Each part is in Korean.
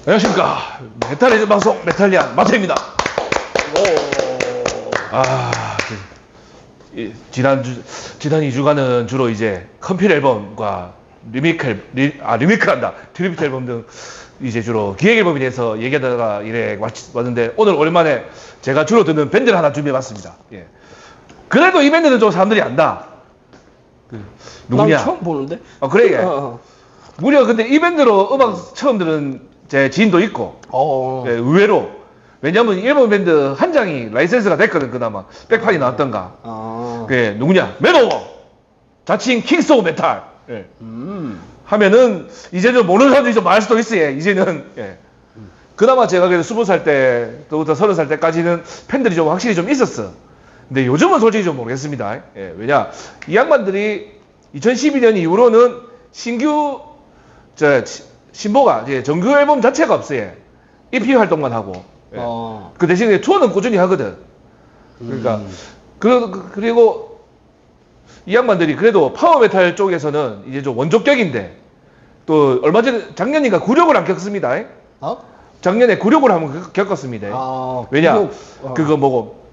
안녕하십니까. 메탈리즘 방송 메탈리안 마태입니다. 지난 2주간은 주로 이제 컴필 앨범과 리미크한다. 트리뷰트 앨범 등 이제 주로 기획 앨범에 대해서 얘기하다가 이래 왔는데, 오늘 오랜만에 제가 주로 듣는 밴드를 하나 준비해봤습니다. 예. 그래도 이 밴드는 좀 사람들이 안다. 누구냐? 난 처음 보는데? 그래. 무려 근데 이 밴드로 음악 처음 들은 제 지인도 있고, 예, 의외로. 왜냐면 일본 밴드 한 장이 라이센스가 됐거든, 그나마. 백판이 나왔던가. 그게 누구냐? 매너워! 자칭 킹스 오브 메탈. 예. 하면은, 이제 좀 모르는 사람들이 좀 많을 수도 있어, 예. 이제는. 예. 그나마 제가 그래도 20살 때부터 30살 때까지는 팬들이 좀 확실히 좀 있었어. 근데 요즘은 솔직히 좀 모르겠습니다. 예. 왜냐? 이 양반들이 2012년 이후로는 신규, 신보가, 이제 정규 앨범 자체가 없어요. EP 활동만 하고. 예. 그 대신에 투어는 꾸준히 하거든. 그러니까, 그리고 이 양반들이 그래도 파워메탈 쪽에서는 이제 좀 원조격인데, 또 얼마 전에, 작년인가 굴욕을 안 겪습니다. 작년에 굴욕을 한번 겪었습니다. 왜냐? 그거 뭐고,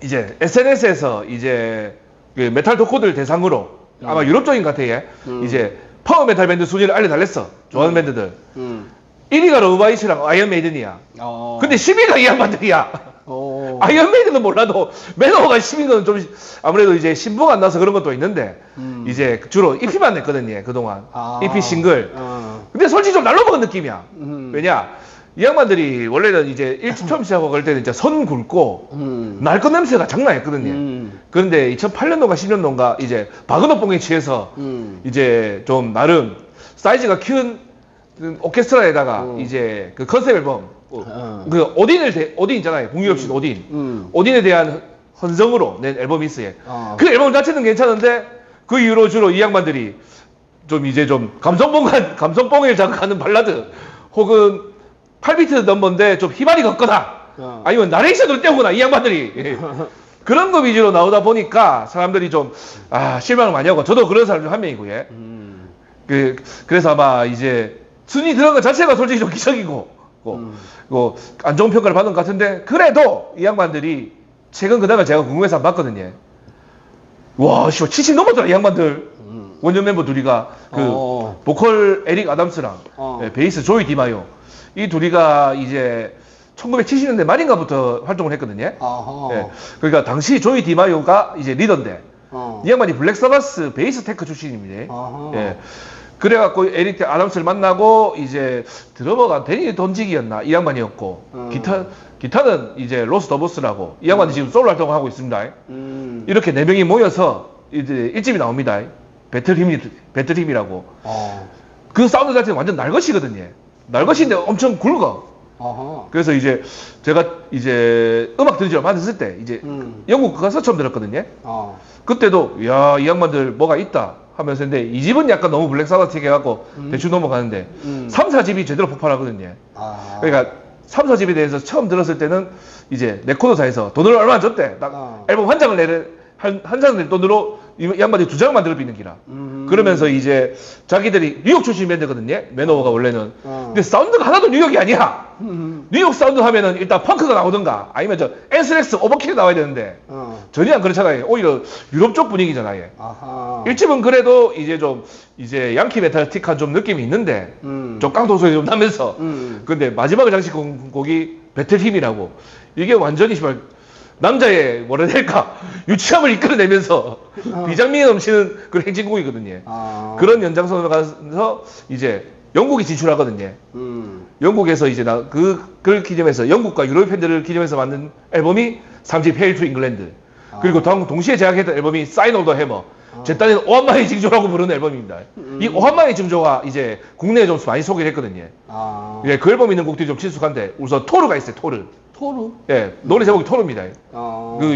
이제 SNS에서 이제 그 메탈 덕후들 대상으로, 아마 유럽 쪽인 것 같아, 얘. 이제 파워메탈 밴드 순위를 알려달랬어. 좋아하는 밴드들. 1위가 러브아이스랑 아이언 메이든이야. 근데 10위가 이 양반들이야. 아이언 메이든은 몰라도 매너가 10위인 건 좀 아무래도 이제 신보가 안 나서 그런 것도 있는데, 이제 주로 EP만 냈거든요, 그동안. EP 싱글. 근데 솔직히 좀 날로 먹은 느낌이야. 왜냐? 이 양반들이 원래는 이제 처음 시작하고 그럴 때는 이제 선 굵고 날 것 냄새가 장난 아니었거든요. 그런데 2008년도인가 10년도인가 이제 바그너뽕에 취해서 이제 좀 나름 사이즈가 큰 오케스트라에다가 이제 그 컨셉 앨범, 그 오딘 있잖아요. 북유럽 신 오딘. 오딘에 대한 헌정으로 낸 앨범이 있어요. 그 앨범 자체는 괜찮은데, 그 이후로 주로 이 양반들이 좀 이제 좀 감성뽕을 자극하는 발라드, 혹은 8비트 넘버인데 좀 희발이 걷거나, 아니면 나레이션을 떼오거나, 이 양반들이. 그런 거 위주로 나오다 보니까 사람들이 좀, 실망을 많이 하고, 저도 그런 사람 중 한 명이고, 예. 그래서 아마 이제 순위 들어간 것 자체가 솔직히 좀 기적이고, 안 좋은 평가를 받은 것 같은데, 그래도 이 양반들이 최근 근황을 제가 궁금해서 한번 봤거든요. 와, 70 넘었더라, 이 양반들. 원년 멤버 둘이가, 보컬 에릭 아담스랑, 베이스 조이 디마요. 이 둘이가 이제 1970년대 말인가부터 활동을 했거든요. 예. 그러니까 당시 조이 디마요가 이제 리더인데, 이 양반이 블랙 사바스 베이스 테크 출신입니다. 예. 그래갖고 에릭 아담스를 만나고, 이제 드러머가 데니 돈직이었나, 이 양반이었고, 기타는 이제 로스 더보스라고, 이 양반이 지금 솔로 활동을 하고 있습니다. 이렇게 4명이 모여서 이제 1집이 나옵니다. 배틀힘이라고. 그 사운드 자체는 완전 날것이거든요. 날것인데 엄청 굵어. 그래서 이제 제가 이제 음악 들은 지 얼마 안 됐을 때 이제 영국 가서 처음 들었거든요. 그때도 야, 이 양반들 뭐가 있다 하면서, 근데 이 집은 약간 너무 블랙 사바틱 해갖고 대충 넘어가는데 3, 4집이 제대로 폭발하거든요. 그러니까 3, 4집에 대해서 처음 들었을 때는 이제 레코드사에서 돈을 얼마 줬대. 딱 앨범 한 장을 한 장을 낼 돈으로 이 양반들이 2장을 만들어 비는 기라. 그러면서 이제 자기들이 뉴욕 출신 밴드거든요. 매너워가 원래는. 근데 사운드가 하나도 뉴욕이 아니야. 뉴욕 사운드 하면은 일단 펑크가 나오든가, 아니면 저 엔스렉스 오버킬이 나와야 되는데, 전혀 안 그렇잖아요. 오히려 유럽 쪽 분위기잖아요. 1집은 그래도 이제 좀 이제 양키 메탈틱한 좀 느낌이 있는데, 좀 깡통 소리 좀 나면서. 근데 마지막을 장식한 곡이 배틀힘이라고. 이게 완전히 남자의 뭐라 해야 될까, 유치함을 이끌어내면서 비장미에 넘치는 그런 행진곡이거든요. 그런 연장선으로 가서 이제 영국이 진출하거든요. 영국에서 이제 그걸 기점해서, 영국과 유럽 팬들을 기점해서 만든 앨범이 3집 헤일 투 잉글랜드. 그리고 동시에 제작했던 앨범이 사인 오브 더 해머. 제 딴에는 오한마의 징조라고 부르는 앨범입니다. 이 오한마의 징조가 이제 국내에 좀 많이 소개를 했거든요. 예, 그 앨범 있는 곡들이 좀 친숙한데, 우선 토르가 있어요. 토르. 예, 노래 제목이 토르입니다.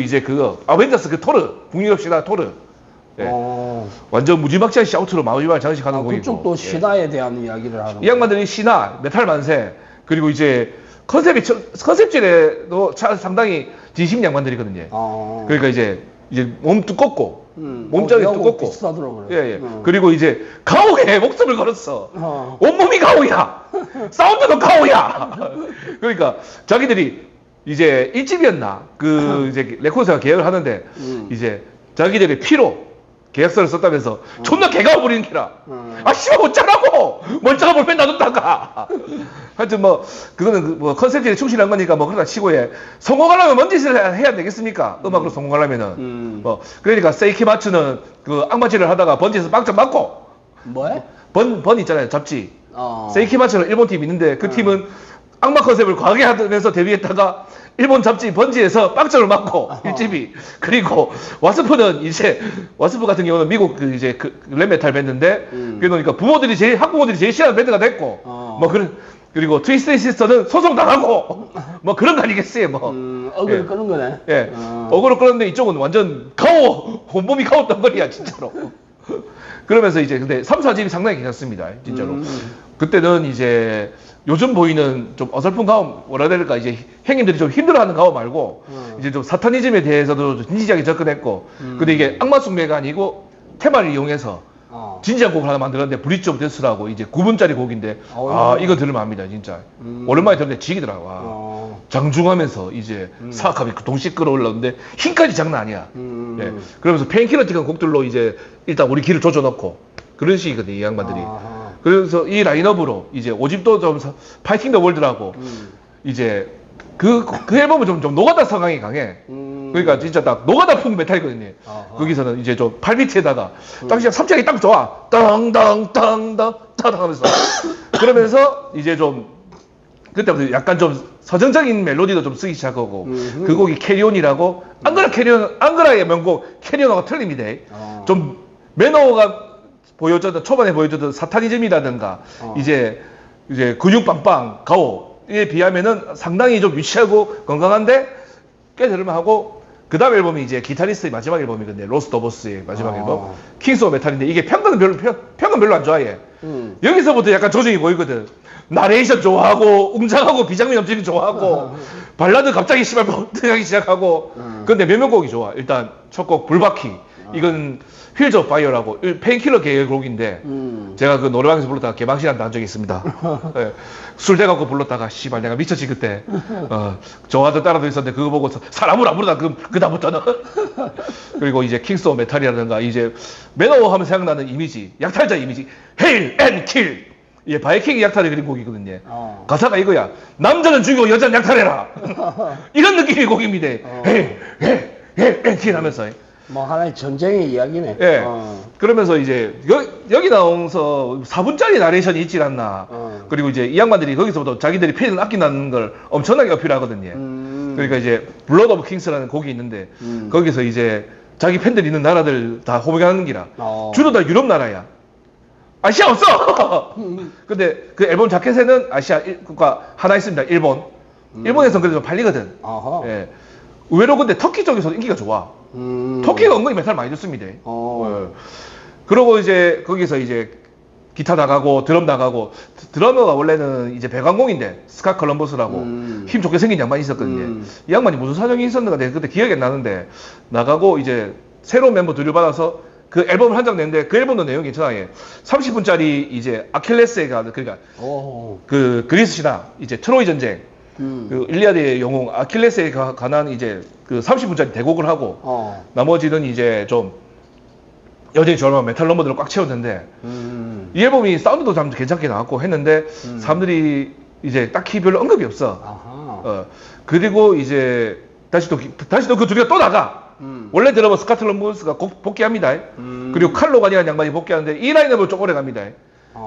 이제 그거 아벤져스 그 토르, 북유럽 신화 토르. 예. 완전 무지막지한 샤우트로 마지막을 장식하는 곡이고. 그쪽도 신화에 대한 이야기를 하는. 이 양반들이 신화, 메탈 만세, 그리고 이제 컨셉질에도 상당히 진심 양반들이거든요. 그러니까 이제 몸 두껍고, 몸짱이 두껍고. 비슷하더라고요. 예. 그리고 이제 가오에 목숨을 걸었어. 온몸이 가오야. 사운드도 가오야. 그러니까 자기들이 이제 1집이었나 이제 레코드사가 계약을 하는데 이제 자기들의 피로 계약서를 썼다면서 존나 개가워 부리는 기라. 아 씨발 어쩌라고 멀쩡한 볼펜 놔뒀다가. 하여튼 뭐 그거는 뭐 컨셉에 충실한 거니까 뭐 그러다 치고 해. 성공하려면 뭔 짓을 해야 되겠습니까? 음악으로 성공하려면은. 뭐 그러니까 세이키 마츠는 그 악마질을 하다가 번지에서 빵점 맞고. 뭐해? 번 있잖아요, 잡지. 세이키 마츠는 일본 팀이 있는데 그 팀은 악마 컨셉을 과하게 하면서 데뷔했다가 일본 잡지 번지에서 빵점을 맞고 1집이. 그리고 와스프는 이제 와스프 같은 경우는 미국 이제 랩메탈 밴드인데 그러니까 학부모들이 제일 싫어하는 밴드가 됐고 뭐 그리고 트위스트 시스터는 소송 당하고 뭐 그런 거 아니겠어요 뭐. 어그를 끄는 거네. 예. 어그로 끌었는데 이쪽은 완전 가오 온몸이 가오 덩거리야 진짜로. 그러면서 이제 근데 3, 4집이 상당히 괜찮습니다 진짜로. 그때는 이제 요즘 보이는 좀 어설픈 가오 뭐라 해야 될까 이제 형님들이 좀 힘들어하는 가오 말고 이제 좀 사타니즘에 대해서도 진지하게 접근했고 근데 이게 악마 숭배가 아니고 테마를 이용해서 진지한 곡을 하나 만들었는데 브릿지 오브 데스라고 이제 9분짜리 곡인데 이거 들으면 압니다 진짜. 오랜만에 들었는데 지기더라고. 장중하면서 이제 사악함이 동시에 끌어올랐는데 힘까지 장난 아니야. 예. 그러면서 페인킬러틱한 곡들로 이제 일단 우리 길을 조져놓고 그런 식이거든요 이 양반들이. 그래서 이 라인업으로 이제 5집도 좀 파이팅 더 월드라고 이제 그 앨범은 좀 노가다 성향이 강해. 그러니까 진짜 딱 노가다 풍 메탈이거든요. 거기서는 이제 좀 8비트에다가 딱 시작 3차기 딱 좋아. 땅땅땅땅 땅땅 하면서 그러면서 이제 좀 그때부터 약간 좀 서정적인 멜로디도 좀 쓰기 시작하고 그 곡이 캐리온이라고 앙그라의 명곡 캐리온하고 틀립니다. 좀 매너가 초반에 보여줬던 사타니즘이라든가 이제 근육 빵빵 가오에 비하면은 상당히 좀 유치하고 건강한데 꽤 들을만하고 그 다음 앨범이 이제 기타리스트의 마지막 앨범이거든요. 로스트 오버스의 마지막 앨범 킹스 오브 메탈인데 이게 평은 별로 안 좋아해. 여기서부터 약간 조정이 보이거든. 나레이션 좋아하고 웅장하고 비장미 넘치는 좋아하고 발라드 갑자기 씨발 등하기 시작하고 근데 몇몇 곡이 좋아. 일단 첫 곡 불바퀴 이건 휠즈 오브 파이어라고 페인킬러 계열 곡인데 제가 그 노래방에서 불렀다가 개방시간 난 적이 있습니다. 네. 술 대갖고 불렀다가 씨발 내가 미쳤지 그때. 좋아하던 따라도 있었는데 그거 보고 사람을 안 부르다 그 다음부터는. 그리고 이제 킹스 오브 메탈이라든가 이제 매너 하면 생각나는 이미지 약탈자 이미지 헤일 앤 킬. 예, 바이킹이 약탈을 그린 곡이거든요. 가사가 이거야. 남자는 죽이고 여자는 약탈해라. 이런 느낌의 곡입니다. 헤일 앤 킬 하면서. 뭐 하나의 전쟁의 이야기네. 예. 그러면서 이제 여기 나오면서 4분짜리 나레이션이 있질 않나. 그리고 이제 이 양반들이 거기서부터 자기들이 팬을 아낀다는 걸 엄청나게 어필하거든요. 그러니까 이제 블러드 오브 킹스라는 곡이 있는데 거기서 이제 자기 팬들 있는 나라들 다 호명하는 기라. 주로 다 유럽 나라야. 아시아 없어. 근데 그 앨범 자켓에는 아시아 국가 하나 있습니다. 일본. 일본에서는 그래도 좀 팔리거든. 예. 의외로 근데 터키 쪽에서도 인기가 좋아. 터키가 은근히 메탈 많이 듣습니다. 예. 그러고 이제 거기서 이제 기타 나가고 드럼 나가고 드러머가 원래는 이제 배관공인데 스카 컬럼버스라고 힘 좋게 생긴 양반이 있었거든요. 이 양반이 무슨 사정이 있었는가 내가 그때 기억이 안 나는데 나가고 이제 새로운 mem버 들여받아서 그 앨범을 한 장 냈는데 그 앨범도 내용이 괜찮아요. 30분짜리 이제 아킬레스가 그러니까 그 그리스 신화 이제 트로이 전쟁 그 일리아드의 영웅 아킬레스에 관한 이제 그 30분짜리 대곡을 하고 나머지는 이제 좀 여전히 저렴한 메탈 넘버들을 꽉 채웠는데 이 앨범이 사운드도 참 괜찮게 나왔고 했는데 사람들이 이제 딱히 별로 언급이 없어. 그리고 이제 다시 또 그 둘이가 또 나가. 원래 드러머 스카트 럼버스가 복귀합니다. 그리고 칼로간이라는 양반이 복귀하는데 이 라인업을 좀 오래 갑니다.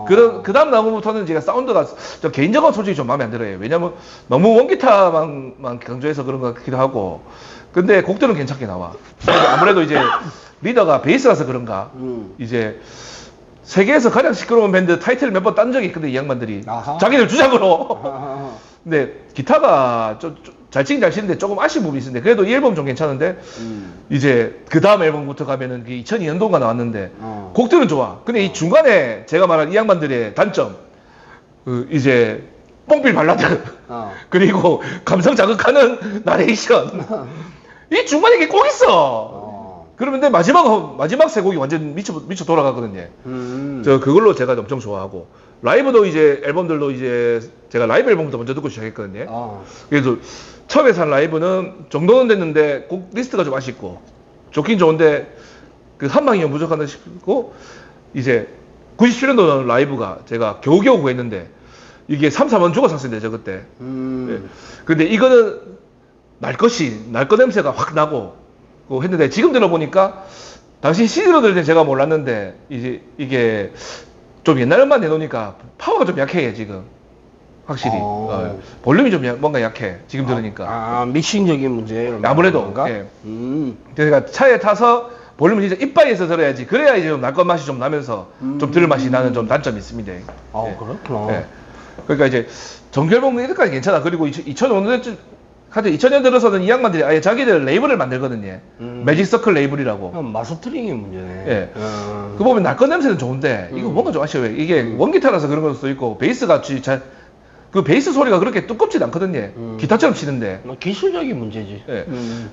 그 다음 나무부터는 제가 사운드가 저 개인적으로 솔직히 좀 마음에 안 들어요. 왜냐면 너무 원기타만 강조해서 그런 것 같기도 하고. 근데 곡들은 괜찮게 나와. 아무래도 이제 리더가 베이스라서 그런가. 이제 세계에서 가장 시끄러운 밴드 타이틀을 몇 번 딴 적이 있거든, 이 양반들이. 자기들 주장으로. 근데 기타가 잘 치긴 잘 치는데 조금 아쉬운 부분이 있는데 그래도 이 앨범 좀 괜찮은데 이제 그 다음 앨범부터 가면은 2002년도가 나왔는데 곡들은 좋아. 근데 이 중간에 제가 말한 이 양반들의 단점 이제 뽕필 발라드 그리고 감성 자극하는 나레이션 이 중간에 이게 꼭 있어. 그러면 근데 마지막 세 곡이 완전 미쳐 돌아가거든요. 저 그걸로 제가 엄청 좋아하고 라이브도 이제 앨범들도 이제 제가 라이브 앨범부터 먼저 듣고 시작했거든요. 그래서 처음에 산 라이브는 정도는 됐는데 곡 리스트가 좀 아쉽고 좋긴 좋은데 그 한 방이면 부족하다 싶고 이제 97년도 라이브가 제가 겨우겨우 구했는데 이게 3, 4번 주고 샀었는데 저 그때. 네. 근데 이거는 날 것 냄새가 확 나고 했는데 지금 들어보니까 당시 CD로 들을 때 제가 몰랐는데 이제 이게 좀 옛날 음반 내놓으니까 파워가 좀 약해 지금 확실히 볼륨이 좀 뭔가 약해 지금 들으니까 믹싱적인 문제예요. 아무래도 예. 그러니까 차에 타서 볼륨을 진짜 이빠이에서 들어야지 그래야 이제 좀 날 것 맛이 좀 나면서 좀 들을 맛이 나는 좀 단점이 있습니다. 예. 그렇구나. 예. 그러니까 이제 정규앨범은 이때까지 괜찮아. 그리고 2000년 들어서는 이 양반들이 아예 자기들 레이블을 만들거든요. 매직 서클 레이블이라고. 마스터링이 문제네. 예. 그 보면 날 것 냄새는 좋은데 이거 뭔가 좀 아쉬워요. 이게 원기타라서 그런 걸 수도 있고 베이스가 그 베이스 소리가 그렇게 두껍진 않거든요. 기타처럼 치는데. 기술적인 문제지. 예.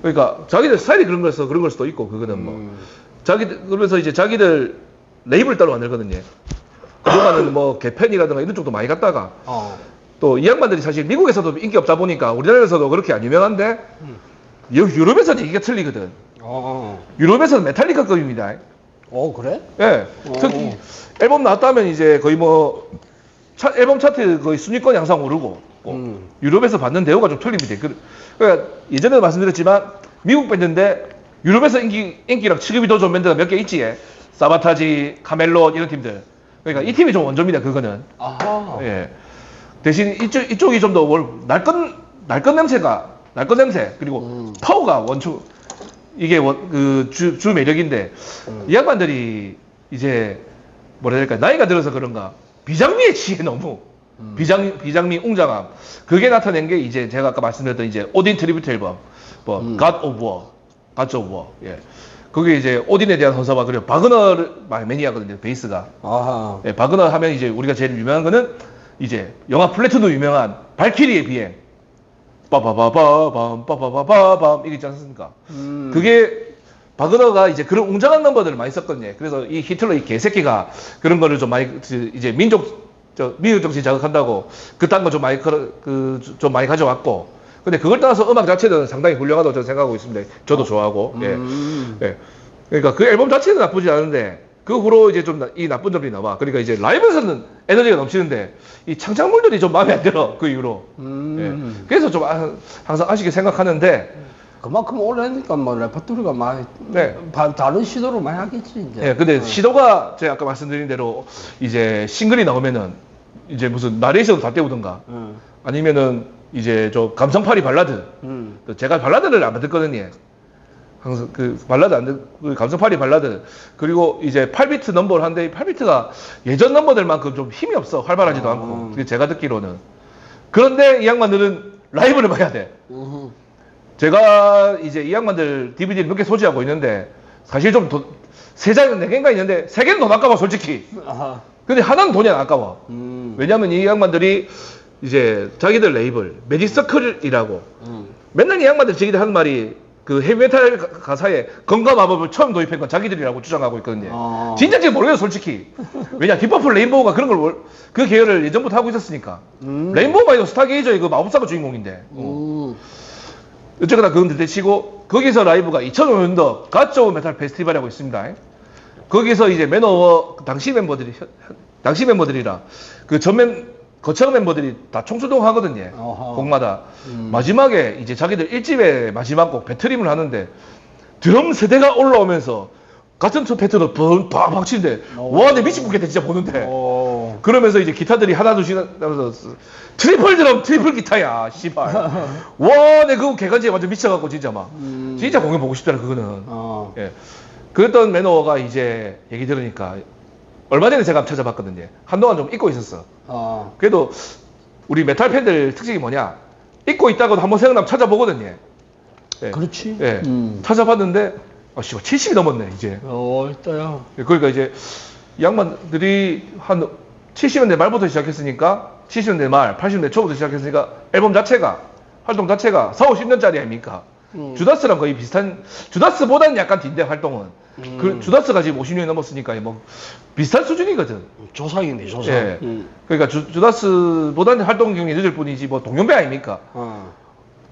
그러니까 자기들 스타일이 그런 걸 수도 있고 그거는 뭐 그러면서 이제 자기들 레이블 따로 만들거든요. 그동안은 뭐 개펜이라든가 이런 쪽도 많이 갔다가 또 이 양반들이 사실 미국에서도 인기 없다 보니까 우리나라에서도 그렇게 안 유명한데 유럽에서는 이게 틀리거든. 유럽에서는 메탈리카급입니다. 그래? 예. 특히 앨범 나왔다 하면 이제 거의 뭐 앨범 차트 거의 순위권 항상 오르고 유럽에서 받는 대우가 좀 틀립니다. 그러니까 예전에도 말씀드렸지만 미국 밴드인데 유럽에서 인기랑 취급이 더 좋은 밴드가 몇 개 있지. 사바타지, 카멜론 이런 팀들. 그러니까 이 팀이 좀 원조입니다. 그거는. 예. 대신 이쪽이 좀 더 날 것 냄새 그리고 파워가 원초 이게 주 매력인데 이 양반들이 이제 뭐라 해야 될까 나이가 들어서 그런가 비장미에 취해 너무 비장미 웅장함 그게 나타낸 게 이제 제가 아까 말씀드렸던 이제 오딘 트리뷰트 앨범 뭐 God of War 예. 그게 이제 오딘에 대한 헌사와 그리고 바그너를 매니아거든요 베이스가. 예, 바그너 하면 이제 우리가 제일 유명한 거는 이제 영화 플래툰도 유명한 발키리의 비행 빠바바바밤 이게 있지 않습니까? 그게 바그너가 이제 그런 웅장한 넘버들을 많이 썼거든요. 그래서 이 히틀러 이 개새끼가 그런 거를 좀 많이 이제 미국 정신 자극한다고 그딴 거 좀 많이 좀 많이 가져왔고. 근데 그걸 따라서 음악 자체는 상당히 훌륭하다고 저는 생각하고 있습니다. 저도 좋아하고. 예. 예. 그러니까 그 앨범 자체는 나쁘지 않은데 그 후로 이제 좀 이 나쁜 점이 나와. 그러니까 이제 라이브에서는 에너지가 넘치는데 이 창작물들이 좀 마음에 안 들어. 그 이후로. 예. 그래서 좀 항상 아쉽게 생각하는데 그만큼 오래니까 뭐 레퍼토리가 많이 다른 시도를 많이 하겠지 이제. 예. 근데 시도가 제가 아까 말씀드린 대로 이제 싱글이 나오면은 이제 무슨 나레이션 다 떼우든가 아니면은 이제 저 감성파리 발라드. 제가 발라드를 안 듣거든요. 항상 그 발라드 안 듣고 감성파리 발라드 그리고 이제 8비트 넘버를 하는데 8비트가 예전 넘버들만큼 좀 힘이 없어 활발하지도 않고 그게 제가 듣기로는 그런데 이 양반들은 라이브를 봐야 돼. 제가 이제 이 양반들 DVD를 몇 개 소지하고 있는데 사실 좀 세 장, 네 개인가 있는데 세 개는 돈 아까워 솔직히. 근데 하나는 돈이 안 아까워. 왜냐면 이 양반들이 이제 자기들 레이블 매직 서클이라고 맨날 이 양반들 자기들 하는 말이 그 헤비메탈 가사에 건과 마법을 처음 도입한 건 자기들이라고 주장하고 있거든요. 진짜인지 모르겠어요 솔직히. 왜냐 딥퍼플 레인보우가 그런 걸 그 계열을 예전부터 하고 있었으니까. 레인보우가 이거 스타게이저의 그 마법사가 주인공인데. 어쨌거나 그건 대치고 거기서 라이브가 2005년도 갓조 메탈 페스티벌이라고 있습니다. 거기서 이제 매너워 당시 멤버들이라 그 거창 멤버들이 다 총수동하거든요. 곡마다. 마지막에 이제 자기들 1집의 마지막 곡 배트림을 하는데 드럼 세대가 올라오면서 같은 패턴으로 팍팍 치는데 와 내 미치겠다 진짜 보는데 그러면서 이제 기타들이 하나둘씩 하면서 트리플 드럼 트리플 기타야 씨발 와 내 그거 개간지에 완전 미쳐갖고 진짜 막 진짜 공연 보고 싶더라 그거는. 예. 그랬던 매너워가 이제 얘기 들으니까 얼마 전에 제가 찾아봤거든요. 한동안 좀 잊고 있었어. 그래도 우리 메탈 팬들 특징이 뭐냐? 잊고 있다고도 한번 생각나면 찾아보거든요. 예. 그렇지. 예. 찾아봤는데, 씨발 70이 넘었네 이제. 있다요. 그러니까 이제 이 양반들이 한 70년대 말부터 시작했으니까, 70년대 말, 80년대 초부터 시작했으니까 앨범 자체가 활동 자체가 4, 50년짜리 아닙니까? 주다스랑 거의 비슷한, 주다스보다는 약간 뒤인데 활동은. 그 주다스가 지금 50년이 넘었으니까 뭐 비슷한 수준이거든. 조상이네, 조상. 예. 그러니까 주다스보다는 활동 경력이 늦을 뿐이지 뭐 동년배 아닙니까?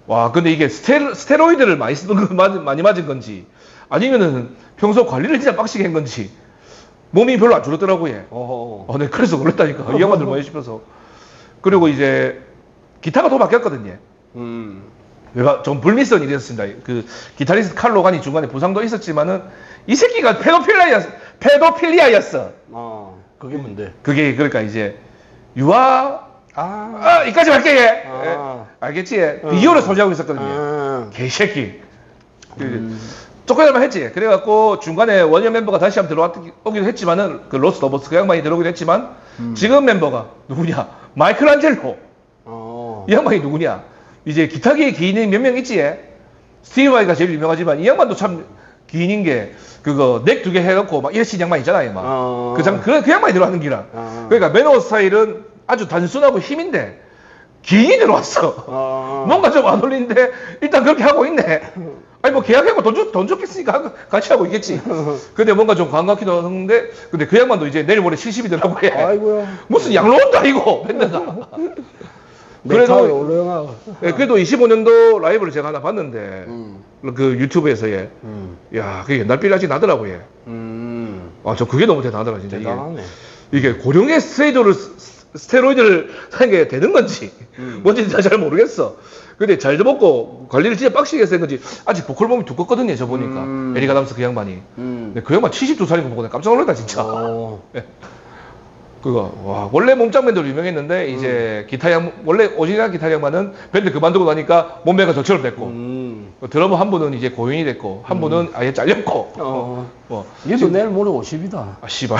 와, 근데 이게 스테로이드를 많이 쓰는 거 많이 맞은 건지 아니면은 평소 관리를 진짜 빡시게 한 건지 몸이 별로 안 좋았더라고요. 네, 그래서 그랬다니까. 이 양반들 많이 싶어서. 그리고 이제 기타가 더 바뀌었거든요. 내가 좀 불미스러운 일이 있었습니다. 그 기타리스트 칼 로간이 중간에 부상도 있었지만은 이 새끼가 페도필리아였어. 그게 뭔데? 그게 그러니까 이제 이까지 할게. 예. 알겠지? 비디오를 소지하고 있었거든요. 개새끼. 쫓겨날만 했지. 그래갖고 중간에 원년 멤버가 다시 한번 들어오기도 했지만은 그 로스 더버스 그 양반이 들어오기도 했지만 지금 멤버가 누구냐? 마이클란젤로. 이 양반이 누구냐? 이제 기타계의 기인이 몇 명 있지? 스티브 바이가 제일 유명하지만 이 양반도 참 기인인 게 그거 넥 2개 해갖고 막 이래친 양반 있잖아요. 막. 그 양반이 들어가는 기라. 그러니까 매너 스타일은 아주 단순하고 힘인데 기인이 들어왔어. 뭔가 좀 안 어울리는데 일단 그렇게 하고 있네. 아니 뭐 계약하고 돈 줬겠으니까 같이 하고 있겠지. 근데 뭔가 좀 관광기도 하는데 근데 그 양반도 이제 내일 모레 70이더라고 해. 아이고야. 무슨 양로원도 아니고 밴드가. 그래도 25년도 라이브를 제가 하나 봤는데 그 유튜브에서 야 그게 옛날 빌라지 나더라고요. 저 그게 너무 대단하더라 진짜. 이게 고령의 스테로이드를 사는 게 되는 건지 뭔지 잘 모르겠어. 근데 잘 먹고 관리를 진짜 빡시게 해서 한 건지 아직 보컬 몸이 두껍거든요. 저 보니까 에릭 아담스 그 양반이. 근데 그 양반 72살인 거 보고 내가 깜짝 놀랐다 진짜. 그거 와 원래 몸짱 밴드로 유명했는데 이제 원래 오리지널 기타 양반은 밴드 그만두고 나니까 몸매가 저처럼 됐고 드러머 한 분은 이제 고인이 됐고 한 분은 아예 잘렸고 얘도 내일 모레 50이다. 씨발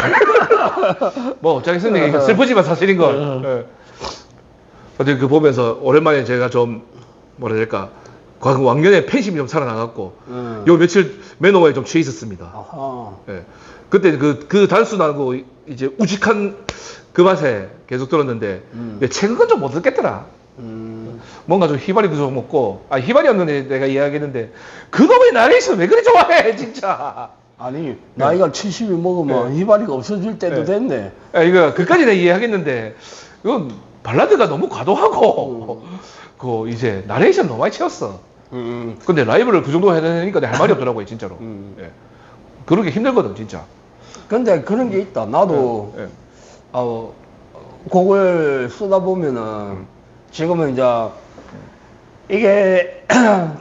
뭐 어쩌겠습니까. 슬프지만 사실인 걸. 어제 그 보면서 오랜만에 제가 좀 뭐라 해야 될까 왕년에 팬심이 좀 살아나갔고 요 며칠 매너에 좀 취해 있었습니다. 그때 그 단순하고 이제 우직한 그 맛에 계속 들었는데 최근은 좀 못 듣겠더라. 뭔가 좀 휘발이도 좀 먹고 휘발이었는데 내가 이야기했는데 그놈의 나레이션 왜 그리 좋아해 진짜. 아니 나이가 70이 먹으면 휘발이가 없어질 때도 됐네. 이거 그까지 내가 이해하겠는데 이건 발라드가 너무 과도하고 그 이제 나레이션 너무 많이 채웠어. 근데 라이브를 그 정도 해야 되니까 내 할 말이 없더라고요 진짜로. 그러기 힘들거든 진짜. 근데 그런 게 있다. 나도 곡을 쓰다 보면은 지금은 이제 이게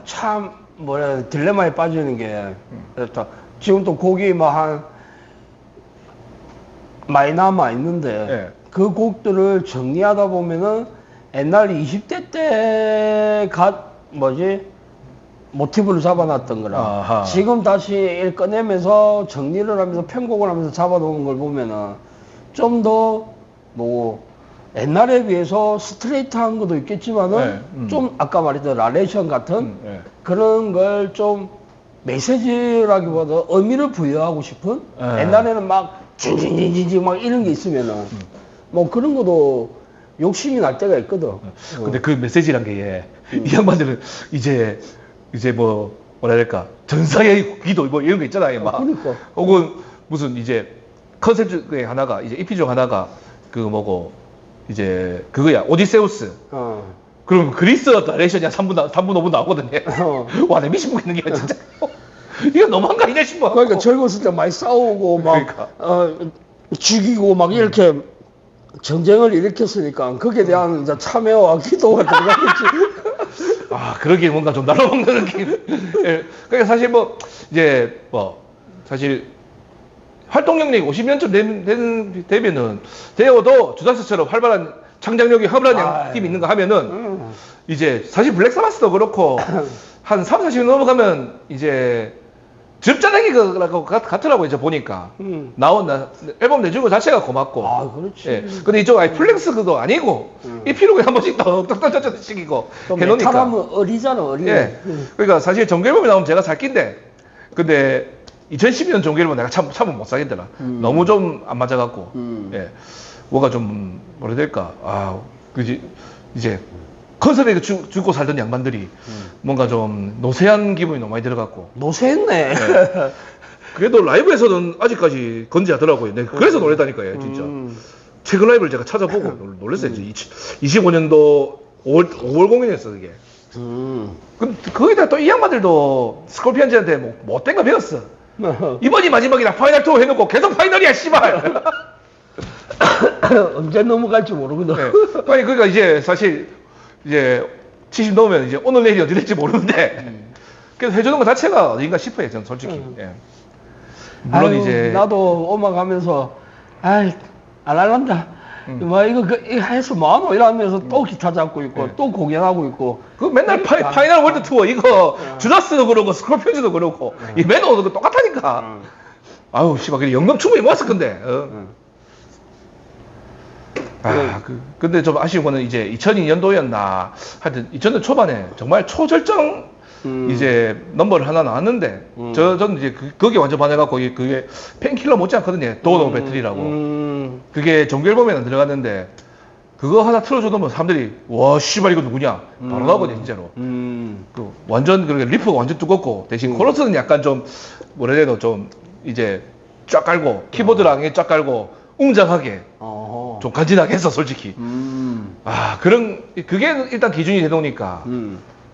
참 뭐라 딜레마에 빠지는 게 지금 또 곡이 뭐 한 많이 남아 있는데 그 곡들을 정리하다 보면은 옛날 20대 때 모티브를 잡아놨던 거라 지금 다시 꺼내면서 정리를 하면서 편곡을 하면서 잡아놓은 걸 보면은 좀 더 뭐 옛날에 비해서 스트레이트한 것도 있겠지만은 좀 아까 말했던 라레이션 같은 그런 걸 좀 메시지라기보다 의미를 부여하고 싶은 옛날에는 막 징징징징 막 이런 게 있으면은 뭐 그런 것도 욕심이 날 때가 있거든. 근데 그 메시지란 게 이 양반들은 이제 뭐 뭐라 해야 될까 전사의 기도 뭐 이런 거 있잖아요. 막 그러니까. 혹은 무슨 이제 컨셉 중에 하나가 이제 EP 중 하나가 그 뭐고 이제 그거야 오디세우스. 그럼 그리스 나레이션이 한 3분 5분 나오거든요. 와, 내 미친 보이는 게 진짜. 이거 너무한 거 아니냐 싶어. 그러니까 젊었을 때 많이 싸우고 막 죽이고 막 이렇게 전쟁을 일으켰으니까 거기에 대한 이제 참여와 기도가 들어가겠지. 그러기에 뭔가 좀 날아먹는 느낌. 그러니까 사실 뭐 이제 뭐 사실 활동 경력이 50년쯤 되면은 되어도 주다스처럼 활발한 창작력이 화려한 팀이 있는가 하면은 이제 사실 블랙 사바스도 그렇고 한 3, 40년 넘어가면 이제 접자당이 같더라고요. 저 보니까 나온 앨범 내준 거 자체가 고맙고. 그렇지. 근데 이쪽 플렉스도 아니고 이 피로가 한 번씩 떡떡떡떡 시키고 해놓으니까. 메탈하면 어리잖아 어리. 그러니까 사실 정규 앨범이 나오면 제가 살 낀데 근데 2012년 정규 앨범 내가 참은 못 사겠더라. 너무 좀 안 맞아갖고. 뭔가 좀 뭐라 해야 될까. 그지 이제 컨셉에 죽고 살던 양반들이 뭔가 좀 노쇠한 기분이 너무 많이 들어갔고. 노쇠했네. 네. 그래도 라이브에서는 아직까지 건재하더라고요. 네, 그래서 놀랬다니까요, 진짜. 최근 라이브를 제가 찾아보고 놀랬어요. 25년도 5월 공연이었어, 그게. 거기다 또 이 양반들도 스콜피언즈한테 뭐 못된 거 배웠어. 이번이 마지막이다. 파이널 투어 해놓고 계속 파이널이야, 씨발. 언제 넘어갈지 모르거든. 네. 아니, 그러니까 이제 사실 이제 70 넘으면 이제 오늘 내일이 어디 될지 모르는데 그래서 해주는 것 자체가 어딘가 싶어요, 저는 솔직히. 예. 물론 아유, 이제 나도 엄마 가면서 안 할란다. 뭐 이거 해서 뭐하노 이러면서 또 기타 잡고 있고 또 공연하고 있고. 그 맨날 파이널 월드 투어 이거 주다스도 그러고 스콜피언즈도 그러고 이 매너도 똑같다니까. 아유 씨발 그래 연금 충분히 모았을 건데. 근데 좀 아쉬운 거는 이제 2002년도였나 하여튼 2000년 초반에 정말 초절정 이제 넘버를 하나 나왔는데 저는 이제 거기에 완전 반해갖고 그게 팬킬러 못지않거든요. 도너 배틀이라고. 그게 정규 앨범에 안 들어갔는데 그거 하나 틀어줘도 사람들이 와 씨발 이거 누구냐 바로 나오거든요 진짜로. 그 완전 그렇게 리프가 완전 두껍고 대신 코러스는 약간 좀 뭐라 해야 되나 좀 이제 쫙 깔고 키보드랑 쫙 깔고 웅장하게 좀 간지나게 했어 솔직히. 그게 일단 기준이 되놓으니까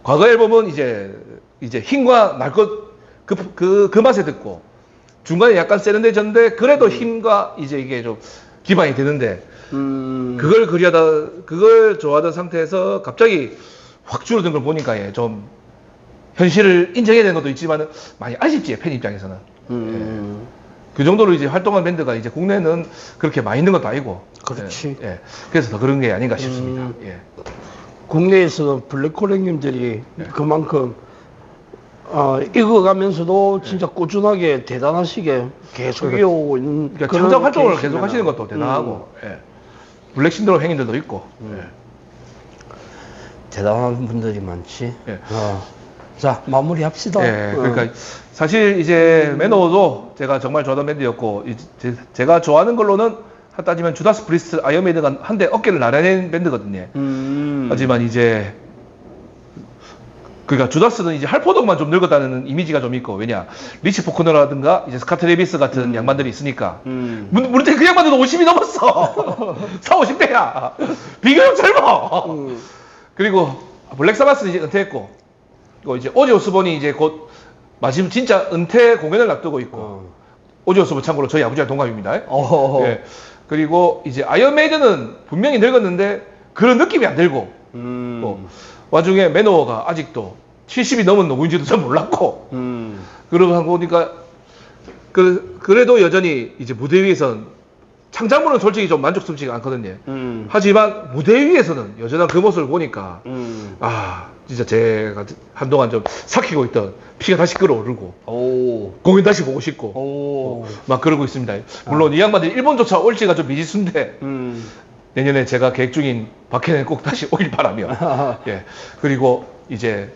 과거 앨범은 이제 힘과 날 것 그 맛에 듣고 중간에 약간 세련돼졌는데 그래도 힘과 이제 이게 좀 기반이 되는데 그걸 좋아하던 상태에서 갑자기 확 줄어든 걸 보니까 좀 현실을 인정해야 되는 것도 있지만 많이 아쉽지 팬 입장에서는. 그 정도로 이제 활동한 밴드가 이제 국내는 그렇게 많이 있는 것도 아니고. 그렇지. 예. 그래서 더 그런 게 아닌가 싶습니다. 예. 국내에서 블랙홀 형님들이 그만큼 익어가면서도 진짜 꾸준하게 대단하시게 계속 이어오고 있는 그러니까 창작 활동을 계속 하시는 것도 대단하고 예. 블랙 신드롬 행인들도 있고 예. 대단한 분들이 많지. 예. 자 마무리합시다. 예. 그러니까 사실 이제 매너도 제가 정말 좋아하던 밴드였고 제가 좋아하는 걸로는 따지면 주다스 프리스트 아이언메이드가 한데 어깨를 나란한 밴드거든요. 하지만 이제 그러니까 주다스는 이제 할포덕만 좀 늙었다는 이미지가 좀 있고 왜냐 리치 포크너라든가 이제 스카트 레비스 같은 양반들이 있으니까 문제 그 양반들도 50이 넘었어. 40, 50대야. 비교적 젊어. 그리고 블랙 사바스는 이제 은퇴했고 또 이제 오지 오스본이 이제 곧 마지막 진짜 은퇴 공연을 앞두고 있고 오지 오스본 참고로 저희 아버지랑 동갑입니다. 예. 그리고 이제 아이언 메이드는 분명히 늙었는데 그런 느낌이 안 들고 또 와중에 매너워가 아직도 70이 넘은 누구인지도 잘 몰랐고 그러고 한 보니까 그래도 여전히 이제 무대 위에선 창작물은 솔직히 좀 만족스럽지가 않거든요. 하지만 무대 위에서는 여전한 그 모습을 보니까 진짜 제가 한동안 좀 삭히고 있던 피가 다시 끓어오르고 공연 다시 보고 싶고 막 그러고 있습니다. 물론 이 양반들이 일본조차 올지가 좀 미지수인데 내년에 제가 계획 중인 박해는 꼭 다시 오길 바라며 예. 그리고 이제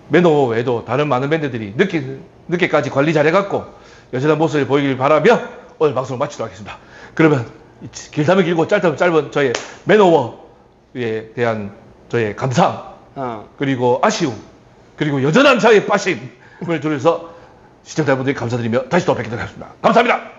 매너 외에도 다른 많은 밴드들이 늦게까지 관리 잘해갖고 여전한 모습을 보이길 바라며 오늘 방송을 마치도록 하겠습니다. 그러면 길다면 길고 짧다면 짧은 저의 매너워에 대한 저의 감상 그리고 아쉬움 그리고 여전한 저의 빠심을 들어서 시청자분들께 감사드리며 다시 또 뵙도록 하겠습니다. 감사합니다.